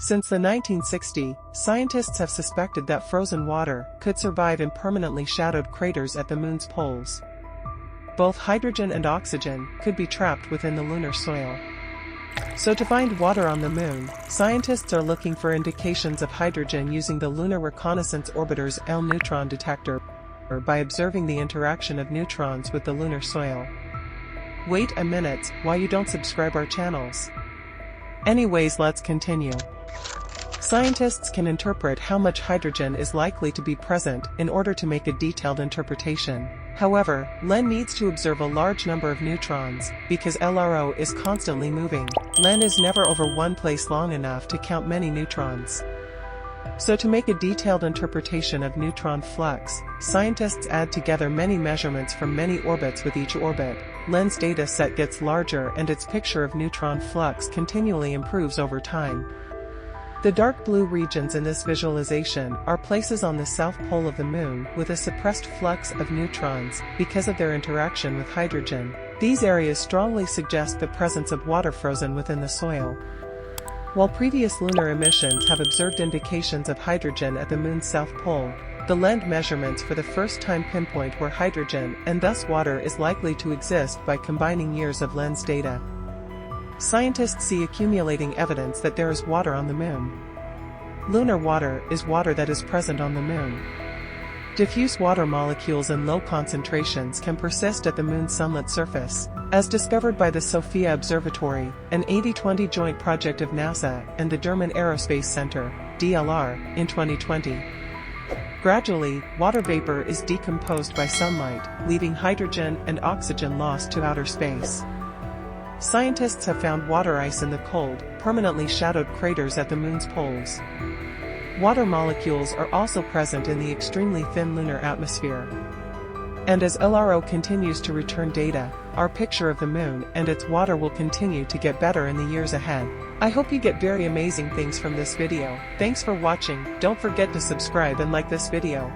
Since the 1960s, scientists have suspected that frozen water could survive in permanently shadowed craters at the moon's poles. Both hydrogen and oxygen could be trapped within the lunar soil. So to find water on the moon, scientists are looking for indications of hydrogen using the Lunar Reconnaissance Orbiter's OMG neutron detector by observing the interaction of neutrons with the lunar soil. Wait a minute, why you don't subscribe our channels? Anyways, let's continue. Scientists can interpret how much hydrogen is likely to be present in order to make a detailed interpretation. However, LEN needs to observe a large number of neutrons, because LRO is constantly moving. LEN is never over one place long enough to count many neutrons. So to make a detailed interpretation of neutron flux, scientists add together many measurements from many orbits. With each orbit, LEN's data set gets larger and its picture of neutron flux continually improves over time. The dark blue regions in this visualization are places on the south pole of the moon with a suppressed flux of neutrons because of their interaction with hydrogen. These areas strongly suggest the presence of water frozen within the soil. While previous lunar emissions have observed indications of hydrogen at the moon's south pole, the LEN measurements for the first time pinpoint where hydrogen and thus water is likely to exist by combining years of LEN's data. Scientists see accumulating evidence that there is water on the moon. Lunar water is water that is present on the moon. Diffuse water molecules in low concentrations can persist at the moon's sunlit surface, as discovered by the Sophia Observatory, an 80-20 joint project of NASA and the German Aerospace Center, DLR, in 2020. Gradually, water vapor is decomposed by sunlight, leaving hydrogen and oxygen lost to outer space. Scientists have found water ice in the cold, permanently shadowed craters at the moon's poles. Water molecules are also present in the extremely thin lunar atmosphere. And as LRO continues to return data, our picture of the moon and its water will continue to get better in the years ahead. I hope you get very amazing things from this video. Thanks for watching. Don't forget to subscribe and like this video.